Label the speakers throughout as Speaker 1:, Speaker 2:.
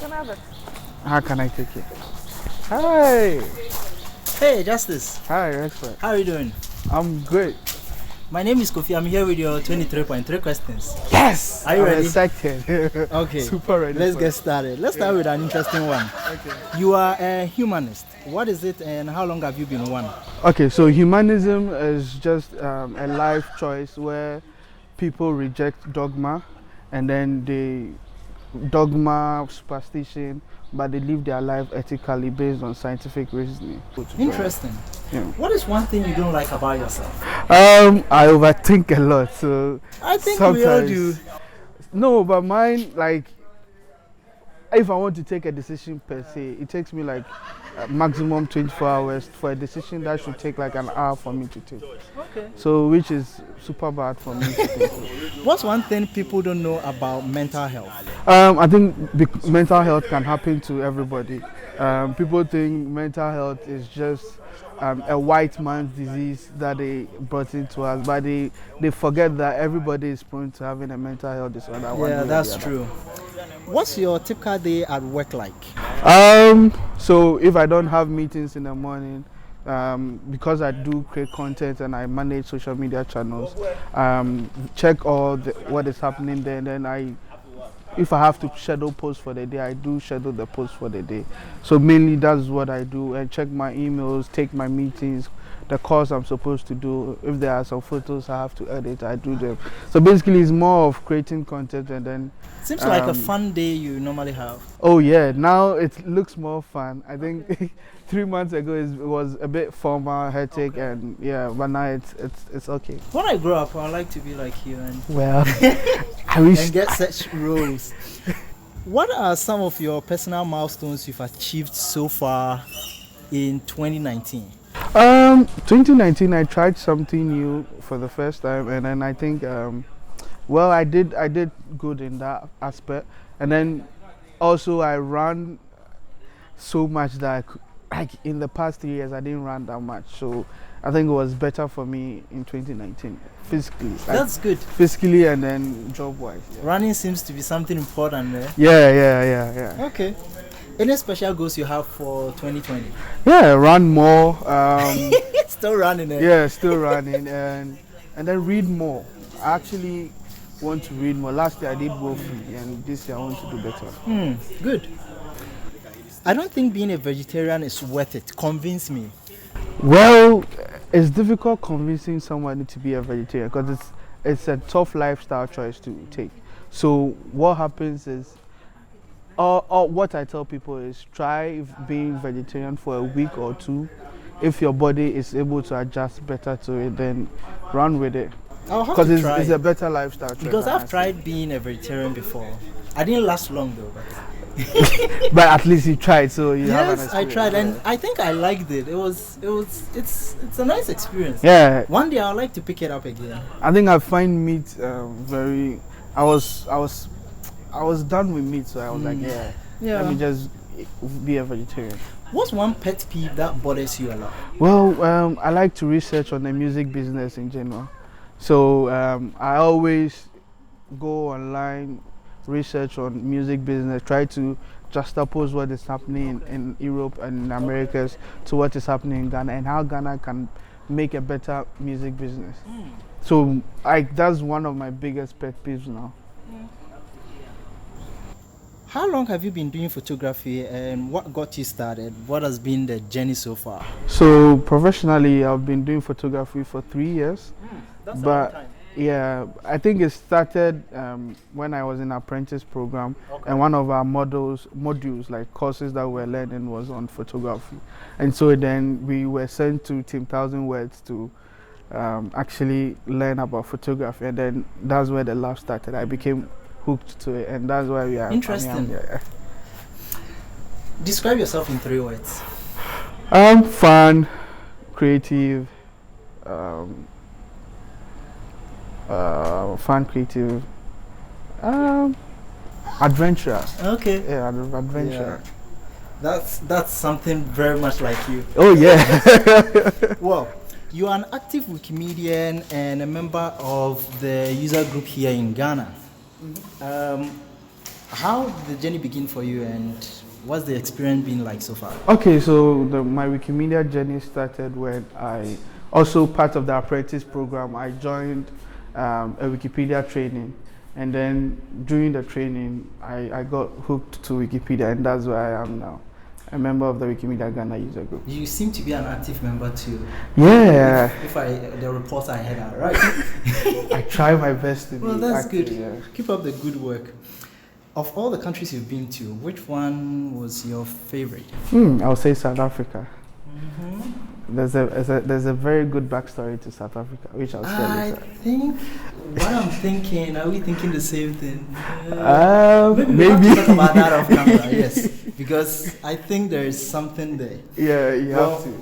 Speaker 1: can have it.
Speaker 2: How can I take it? Hi.
Speaker 3: Hey, Justice.
Speaker 2: Hi, expert.
Speaker 3: How are you doing?
Speaker 2: I'm good.
Speaker 3: My name is KhoPhi. I'm here with your 23.3 questions.
Speaker 2: Yes!
Speaker 3: Are you
Speaker 2: I'm
Speaker 3: ready?
Speaker 2: excited.
Speaker 3: Okay.
Speaker 2: Super ready.
Speaker 3: Let's get started. Let's start with an interesting one.
Speaker 2: Okay.
Speaker 3: You are a humanist. What is it and how long have you been one?
Speaker 2: Okay, so humanism is just a life choice where people reject dogma and then dogma, superstition, but they live their life ethically based on scientific reasoning.
Speaker 3: Interesting.
Speaker 2: Yeah.
Speaker 3: What is one thing you don't like about yourself?
Speaker 2: I overthink a lot, so
Speaker 3: I think we all do.
Speaker 2: No, but mine, like, if I want to take a decision per se, it takes me like maximum 24 hours for a decision that should take like an hour for me to take.
Speaker 3: Okay.
Speaker 2: So, which is super bad for me to take.
Speaker 3: What's one thing people don't know about mental health?
Speaker 2: I think mental health can happen to everybody. People think mental health is just a white man's disease that they brought into us, but they forget that everybody is prone to having a mental health disorder.
Speaker 3: Yeah, that's true. What's your typical day at work like?
Speaker 2: So if I don't have meetings in the morning, because I do create content and I manage social media channels, check all what is happening there, and then if I have to schedule posts for the day, I do schedule the posts for the day. So mainly that's what I do, and check my emails, take my meetings, the calls I'm supposed to do. If there are some photos I have to edit, I do them. So basically it's more of creating content and then...
Speaker 3: Seems like a fun day you normally have.
Speaker 2: Oh yeah, now it looks more fun. I think 3 months ago it was a bit formal, hectic, and yeah, but now it's okay.
Speaker 3: When I grow up, I'd like to be like you and
Speaker 2: well, I wish
Speaker 3: and get such roles. What are some of your personal milestones you've achieved so far in 2019?
Speaker 2: 2019 I tried something new for the first time, and then I think well, I did good in that aspect, and then also I ran so much that like in the past 3 years I didn't run that much, so I think it was better for me in 2019 physically.
Speaker 3: That's good.
Speaker 2: Physically and then job wise. Yeah.
Speaker 3: Running seems to be something important there.
Speaker 2: Yeah.
Speaker 3: Okay. Any special goals you have for 2020?
Speaker 2: Yeah, run more.
Speaker 3: Still running it.
Speaker 2: Yeah, still running, and then read more. I actually want to read more. Last year I did go free, and this year I want to do better.
Speaker 3: Good. I don't think being a vegetarian is worth it. Convince me.
Speaker 2: Well, it's difficult convincing someone to be a vegetarian because it's a tough lifestyle choice to take. So what happens is, or what I tell people is, try being vegetarian for a week or two. If your body is able to adjust better to it, then run with it.
Speaker 3: I'll have to try
Speaker 2: it's a better lifestyle choice.
Speaker 3: Because I've tried being a vegetarian before. I didn't last long though.
Speaker 2: But at least you tried, so you have an experience.
Speaker 3: Yes, I tried, and I think I liked it. It's a nice experience.
Speaker 2: Yeah.
Speaker 3: One day I'd like to pick it up again.
Speaker 2: I think I find meat very. I was done with meat, so I was like, let me just be a vegetarian.
Speaker 3: What's one pet peeve that bothers you a lot?
Speaker 2: Well, I like to research on the music business in general. So I always go online, research on music business, try to juxtapose what is happening in Europe and in Americas to what is happening in Ghana, and how Ghana can make a better music business. So that's one of my biggest pet peeves now.
Speaker 3: How long have you been doing photography, and what got you started? What has been the journey so far?
Speaker 2: So professionally, I've been doing photography for 3 years.
Speaker 3: That's a long time.
Speaker 2: Yeah, I think it started when I was in apprentice program, and one of our modules, like courses that we're learning, was on photography. And so then we were sent to Team 1000 Words to actually learn about photography, and then that's where the love started. I became hooked to it, and that's why we are.
Speaker 3: Interesting.
Speaker 2: Yeah.
Speaker 3: Describe yourself in 3 words.
Speaker 2: Fun, creative, adventurous.
Speaker 3: Okay.
Speaker 2: Yeah, adventure.
Speaker 3: Yeah. That's something very much like you.
Speaker 2: Oh yeah.
Speaker 3: Well, you are an active Wikimedian and a member of the user group here in Ghana. How did the journey begin for you, and what's the experience been like so far?
Speaker 2: Okay, so my Wikimedia journey started when I, also part of the apprentice program, I joined a Wikipedia training. And then during the training, I got hooked to Wikipedia, and that's where I am now, a member of the Wikimedia Ghana user group.
Speaker 3: You seem to be an active member too.
Speaker 2: Yeah.
Speaker 3: If the reports I had are right.
Speaker 2: I try my best to be
Speaker 3: well, that's
Speaker 2: active,
Speaker 3: good.
Speaker 2: Yeah.
Speaker 3: Keep up the good work. Of all the countries you've been to, which one was your favorite?
Speaker 2: I'll say South Africa.
Speaker 3: Mm-hmm.
Speaker 2: There's a very good backstory to South Africa, which I'll share later.
Speaker 3: I think what I'm thinking, are we thinking the same thing?
Speaker 2: Maybe.
Speaker 3: We'll talk about that off camera, yes. Because I think there is something there.
Speaker 2: Yeah, you have to.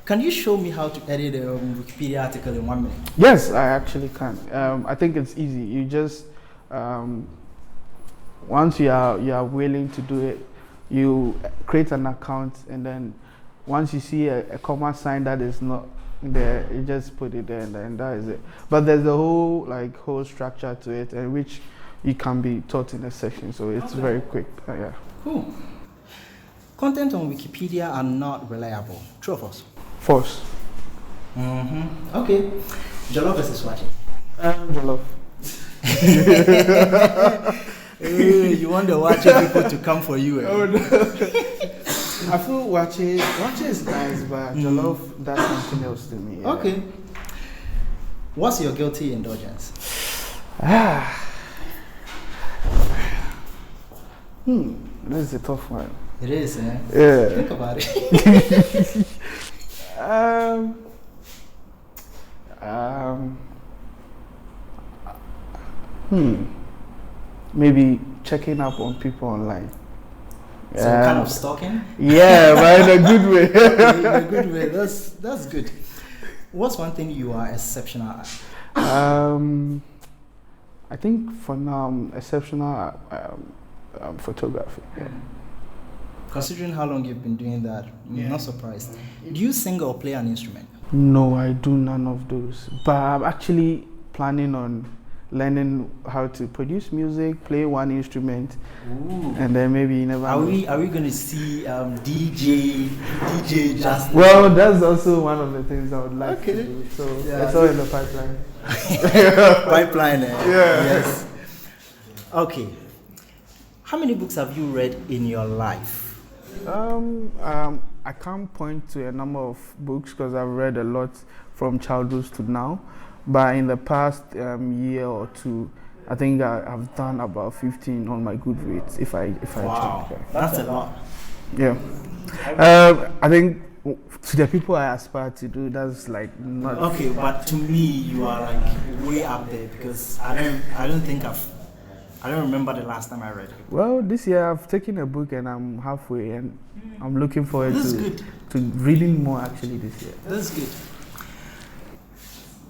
Speaker 3: Can you show me how to edit a Wikipedia article in 1 minute?
Speaker 2: Yes, I actually can. I think it's easy. You just once you are willing to do it, you create an account, and then once you see a comma sign that is not there, you just put it there, and then that is it. But there's a whole structure to it, and which you can be taught in a session, so it's very quick. Yeah.
Speaker 3: Cool. Content on Wikipedia are not reliable. True or false?
Speaker 2: False.
Speaker 3: Mm-hmm. Okay. Jollof versus watching.
Speaker 2: Jollof.
Speaker 3: You want the watching people to come for you.
Speaker 2: Oh no. I feel watching is nice, but Jollof does something else to me. Yeah.
Speaker 3: Okay. What's your guilty indulgence?
Speaker 2: This is a tough one.
Speaker 3: It is, eh?
Speaker 2: Yeah.
Speaker 3: Think about it.
Speaker 2: Maybe checking up on people online.
Speaker 3: So kind of stalking?
Speaker 2: Yeah, but in a good way.
Speaker 3: Okay, in a good way. That's good. What's one thing you are exceptional at?
Speaker 2: I think for now I'm exceptional at photography. Yeah.
Speaker 3: Considering how long you've been doing that, I'm not surprised. Do you sing or play an instrument?
Speaker 2: No, I do none of those. But I'm actually planning on learning how to produce music, play one instrument. Ooh. And then maybe you never know.
Speaker 3: Are we going to see DJ just?
Speaker 2: Well, that's also one of the things I would like to do. So it's all in the pipeline.
Speaker 3: Pipeline.
Speaker 2: Yeah.
Speaker 3: Yes. Okay. How many books have you read in your life?
Speaker 2: I can't point to a number of books because I've read a lot from childhood to now. But in the past year or two, I think I've done about 15 on my Goodreads. If I
Speaker 3: wow,
Speaker 2: check.
Speaker 3: That's a lot.
Speaker 2: Yeah. I think to the people I aspire to do, that's like not.
Speaker 3: Okay, but to me, you are like way up there because I don't remember the last time I read it.
Speaker 2: Well, this year I've taken a book and I'm halfway, and I'm looking forward to reading more actually this year.
Speaker 3: That's good.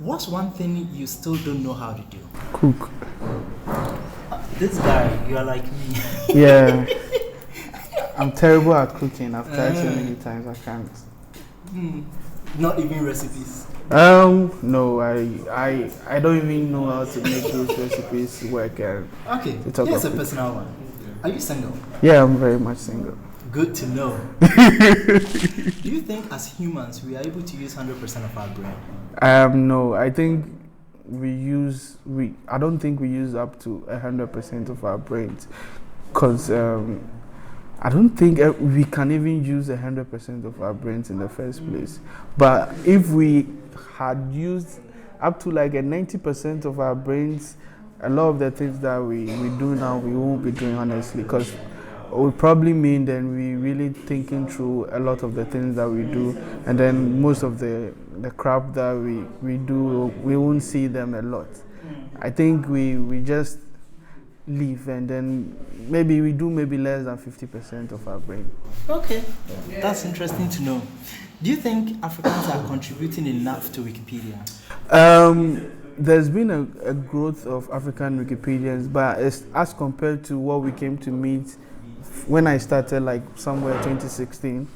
Speaker 3: What's one thing you still don't know how to do?
Speaker 2: Cook.
Speaker 3: This guy, you are like me.
Speaker 2: Yeah. I'm terrible at cooking. I've tried so many times, I can't.
Speaker 3: Not even recipes.
Speaker 2: No, I don't even know how to make those recipes work.
Speaker 3: Okay, here's a personal one. Are you single?
Speaker 2: Yeah, I'm very much single.
Speaker 3: Good to know. Do you think as humans we are able to use 100% of our brain?
Speaker 2: No, I think I don't think we use up to 100% of our brains, because I don't think we can even use 100% of our brains in the first place. But if we had used up to like a 90% of our brains, a lot of the things that we do now we won't be doing, honestly, because it would probably mean then we really thinking through a lot of the things that we do, and then most of the crap that we do, we won't see them a lot. I think we just live, and then maybe we do maybe less than 50% of our brain.
Speaker 3: Okay, that's interesting to know. Do you think Africans are contributing enough to Wikipedia?
Speaker 2: There's been a growth of African Wikipedians, but as compared to what we came to meet when I started, like somewhere 2016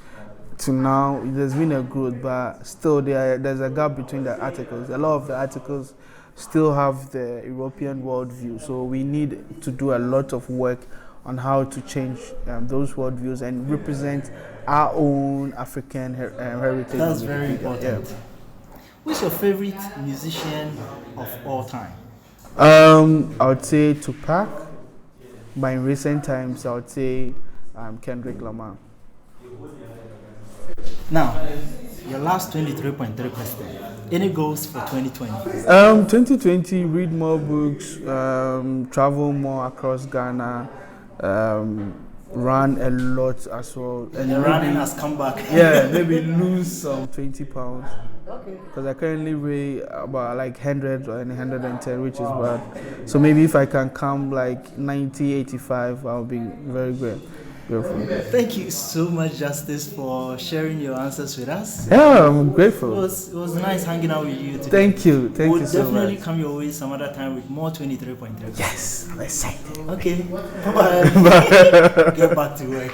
Speaker 2: to now, there's been a growth, but still there's a gap between the articles. A lot of the articles still have the European worldview. So we need to do a lot of work on how to change those worldviews and represent our own African heritage.
Speaker 3: That's very important. Yeah. Who's your favorite musician of all time?
Speaker 2: I would say Tupac. But in recent times, I would say Kendrick Lamar.
Speaker 3: Now, your last 23.3%. Any goals for 2020?
Speaker 2: 2020, read more books, travel more across Ghana, run a lot as well.
Speaker 3: And the running has come back.
Speaker 2: Yeah, maybe lose some 20 pounds. Okay. Because I currently weigh about like 100 or 110, which is bad. So maybe if I can come like 90, 85, I'll be very grateful.
Speaker 3: Thank you so much, Justice, for sharing your answers with us.
Speaker 2: Yeah, I'm grateful.
Speaker 3: It was nice hanging out with you today.
Speaker 2: Thank you. Thank you so much.
Speaker 3: We'll definitely come your way some other time with more 23.3.
Speaker 2: Yes, I'm excited.
Speaker 3: Okay, bye-bye. Get back to work.